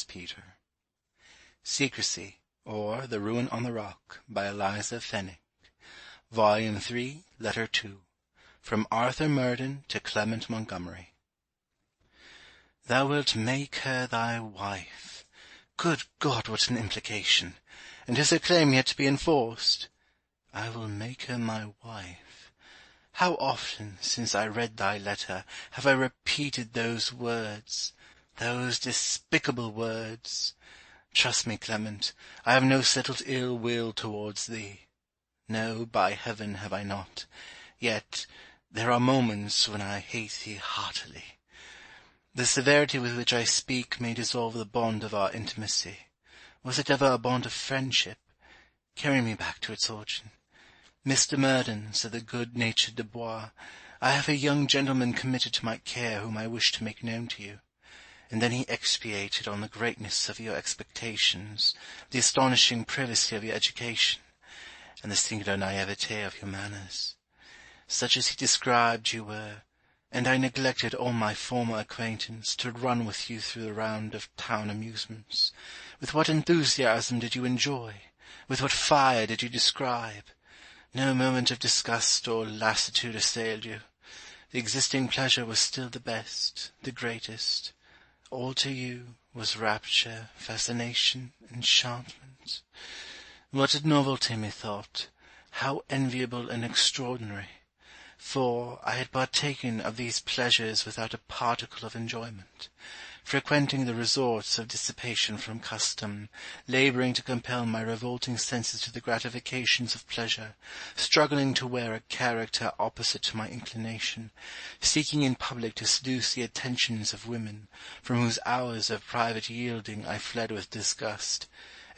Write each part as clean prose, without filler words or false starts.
Peter. Secresy, or The Ruin on the Rock, by Eliza, Fenwick. Volume 3, Letter 2. From Arthur Murden to Clement Montgomery. Thou wilt make her thy wife. Good God, what an implication! And is her claim yet to be enforced? I will make her my wife. How often, since I read thy letter, have I repeated those words, those despicable words! Trust me, Clement, I have no settled ill will towards thee. No, by heaven, have I not. Yet there are moments when I hate thee heartily. The severity with which I speak may dissolve the bond of our intimacy. Was it ever a bond of friendship? Carry me back to its origin. Mr. Murden, said the good-natured Dubois, I have a young gentleman committed to my care whom I wish to make known to you. And then he expatiated on the greatness of your expectations, the astonishing privacy of your education, and the singular naivete of your manners. Such as he described you were, and I neglected all my former acquaintance to run with you through the round of town amusements. With what enthusiasm did you enjoy? With what fire did you describe? No moment of disgust or lassitude assailed you. The existing pleasure was still the best, the greatest. All to you was rapture, fascination, enchantment. What a novelty, methought! How enviable and extraordinary! For I had partaken of these pleasures without a particle of enjoyment, frequenting the resorts of dissipation from custom, labouring to compel my revolting senses to the gratifications of pleasure, struggling to wear a character opposite to my inclination, seeking in public to seduce the attentions of women, from whose hours of private yielding I fled with disgust,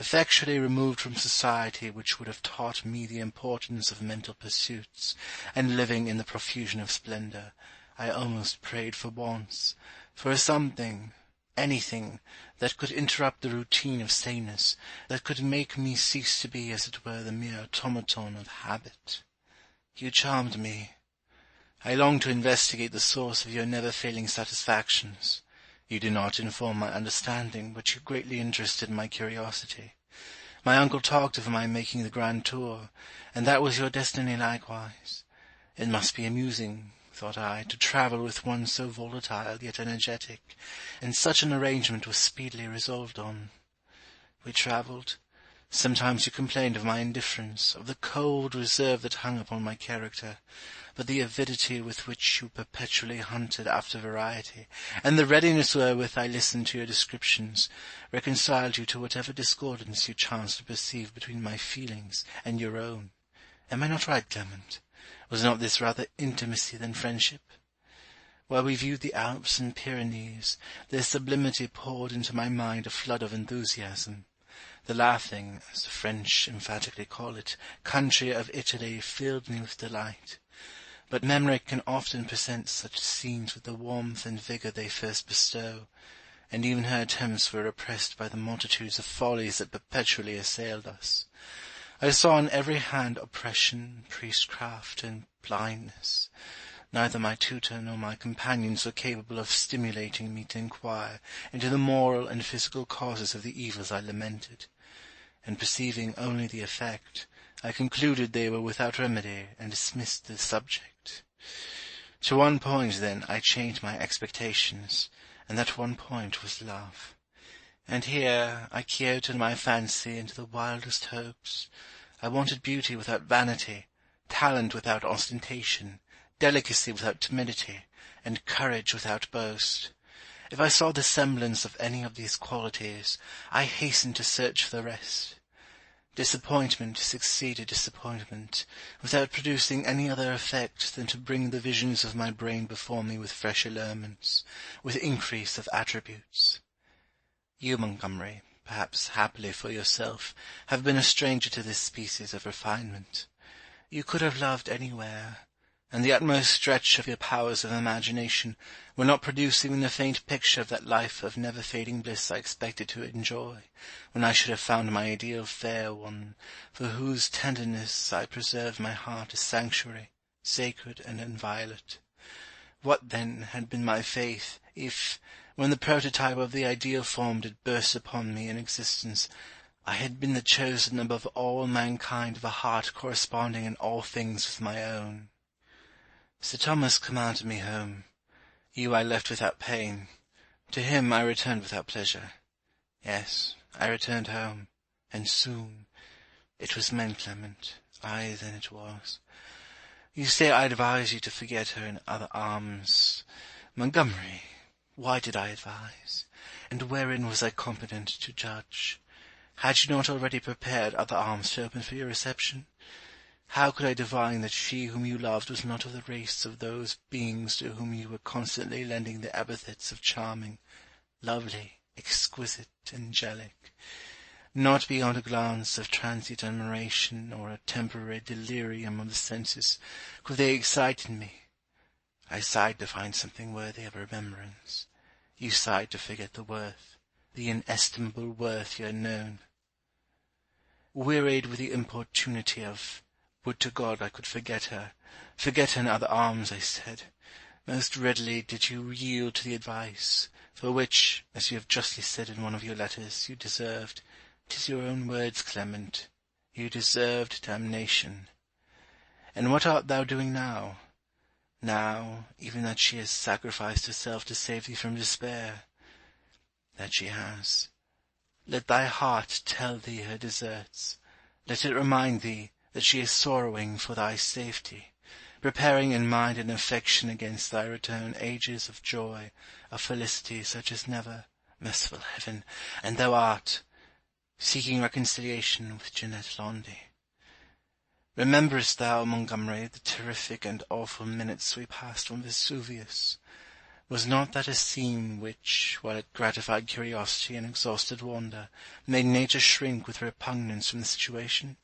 effectually removed from society which would have taught me the importance of mental pursuits, and living in the profusion of splendour, I almost prayed for once, for something, anything, that could interrupt the routine of saneness, that could make me cease to be as it were the mere automaton of habit. You charmed me. I longed to investigate the source of your never-failing satisfactions. You did not inform my understanding, but you greatly interested my curiosity. My uncle talked of my making the grand tour, and that was your destiny likewise. It must be amusing, thought I, to travel with one so volatile yet energetic, and such an arrangement was speedily resolved on. We travelled. Sometimes you complained of my indifference, of the cold reserve that hung upon my character, but the avidity with which you perpetually hunted after variety, and the readiness wherewith I listened to your descriptions, reconciled you to whatever discordance you chanced to perceive between my feelings and your own. Am I not right, Clement? Was not this rather intimacy than friendship? While we viewed the Alps and Pyrenees, their sublimity poured into my mind a flood of enthusiasm. The laughing, as the French emphatically call it, country of Italy filled me with delight. But memory can often present such scenes with the warmth and vigour they first bestow, and even her attempts were repressed by the multitudes of follies that perpetually assailed us. I saw on every hand oppression, priestcraft, and blindness. Neither my tutor nor my companions were capable of stimulating me to inquire into the moral and physical causes of the evils I lamented, and perceiving only the effect, I concluded they were without remedy, and dismissed the subject. To one point, then, I changed my expectations, and that one point was love. And here I quixoted my fancy into the wildest hopes. I wanted beauty without vanity, talent without ostentation, delicacy without timidity, and courage without boast. If I saw the semblance of any of these qualities, I hastened to search for the rest. Disappointment succeeded disappointment, without producing any other effect than to bring the visions of my brain before me with fresh allurements, with increase of attributes. You, Montgomery, perhaps happily for yourself, have been a stranger to this species of refinement. You could have loved anywhere, and the utmost stretch of your powers of imagination will not produce even a faint picture of that life of never-fading bliss I expected to enjoy, when I should have found my ideal fair one, for whose tenderness I preserved my heart a sanctuary, sacred and inviolate. What, then, had been my faith, if, when the prototype of the ideal form did burst upon me in existence, I had been the chosen above all mankind of a heart corresponding in all things with my own. Sir Thomas commanded me home. You I left without pain. To him I returned without pleasure. Yes, I returned home, and soon. It was men, Clement. Ay, then it was. You say I advise you to forget her in other arms. Montgomery, why did I advise? And wherein was I competent to judge? Had you not already prepared other arms to open for your reception? How could I divine that she whom you loved was not of the race of those beings to whom you were constantly lending the epithets of charming, lovely, exquisite, angelic? Not beyond a glance of transient admiration or a temporary delirium of the senses could they excite in me. I sighed to find something worthy of remembrance. You sighed to forget the worth, the inestimable worth you had known. Wearied with the importunity of, would to God I could forget her in other arms, I said. Most readily did you yield to the advice, for which, as you have justly said in one of your letters, you deserved, 'tis your own words, Clement, you deserved damnation. And what art thou doing now? Now, even that she has sacrificed herself to save thee from despair? That she has. Let thy heart tell thee her deserts. Let it remind thee that she is sorrowing for thy safety, preparing in mind and affection against thy return ages of joy, of felicity such as never, merciful heaven, and thou art seeking reconciliation with Jeanette Laundy. Rememberest thou, Montgomery, the terrific and awful minutes we passed on Vesuvius? Was not that a scene which, while it gratified curiosity and exhausted wonder, made nature shrink with repugnance from the situation?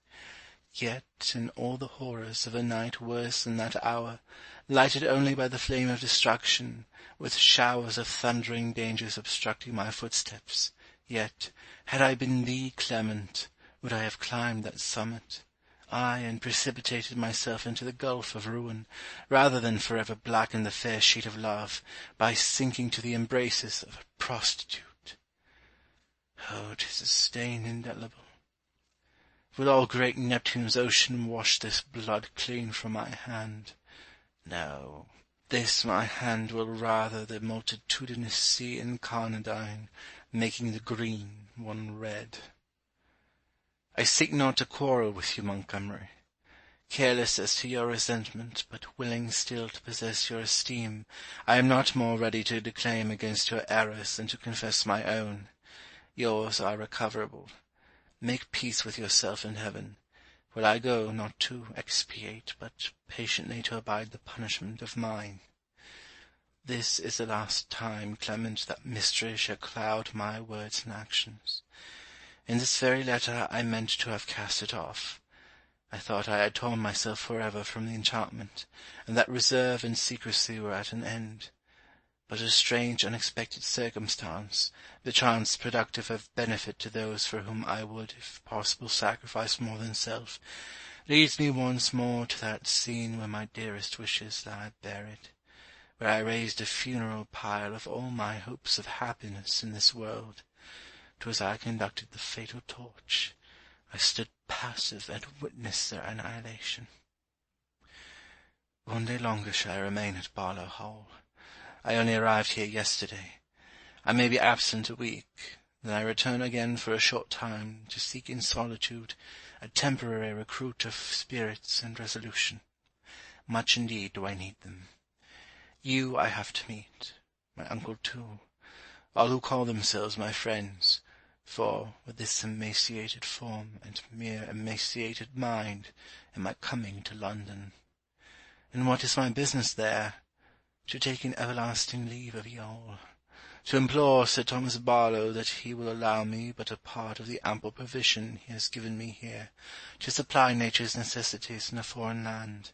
Yet, in all the horrors of a night worse than that hour, lighted only by the flame of destruction, with showers of thundering dangers obstructing my footsteps, yet, had I been thee, Clement, would I have climbed that summit, ay, and precipitated myself into the gulf of ruin, rather than forever blacken the fair sheet of love, by sinking to the embraces of a prostitute. Oh, 'tis a stain indelible. Will all great Neptune's ocean wash this blood clean from my hand? No, this my hand will rather the multitudinous sea incarnadine, making the green one red. I seek not to quarrel with you, Montgomery. Careless as to your resentment, but willing still to possess your esteem, I am not more ready to declaim against your errors than to confess my own. Yours are recoverable. Make peace with yourself in heaven, where I go not to expiate, but patiently to abide the punishment of mine. This is the last time, Clement, that mystery shall cloud my words and actions. In this very letter I meant to have cast it off. I thought I had torn myself forever from the enchantment, and that reserve and secrecy were at an end. But a strange unexpected circumstance, perchance productive of benefit to those for whom I would, if possible, sacrifice more than self, leads me once more to that scene where my dearest wishes lie buried, where I raised a funeral pile of all my hopes of happiness in this world. 'Twas I conducted the fatal torch. I stood passive and witnessed their annihilation. One day longer shall I remain at Barlow Hall. I only arrived here yesterday. I may be absent a week, then I return again for a short time to seek in solitude a temporary recruit of spirits and resolution. Much indeed do I need them. You I have to meet, my uncle too, all who call themselves my friends, for with this emaciated form and mere emaciated mind am I coming to London. And what is my business there? To take an everlasting leave of ye all, to implore Sir Thomas Barlow that he will allow me but a part of the ample provision he has given me here, to supply nature's necessities in a foreign land.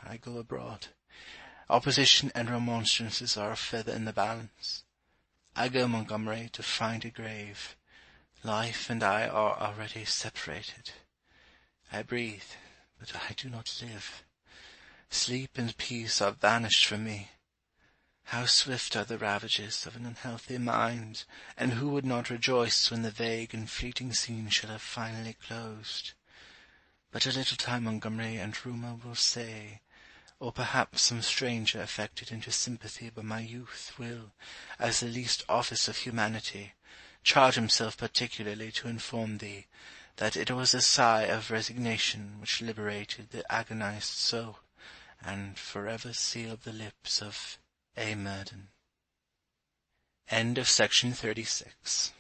I go abroad. Opposition and remonstrances are a feather in the balance. I go, Montgomery, to find a grave. Life and I are already separated. I breathe, but I do not live. Sleep and peace are vanished from me. How swift are the ravages of an unhealthy mind, and who would not rejoice when the vague and fleeting scene shall have finally closed? But a little time Montgomery and rumour will say, or perhaps some stranger affected into sympathy by my youth will, as the least office of humanity, charge himself particularly to inform thee, that it was a sigh of resignation which liberated the agonized soul, and for ever sealed the lips of A. Murden. End of Section 36.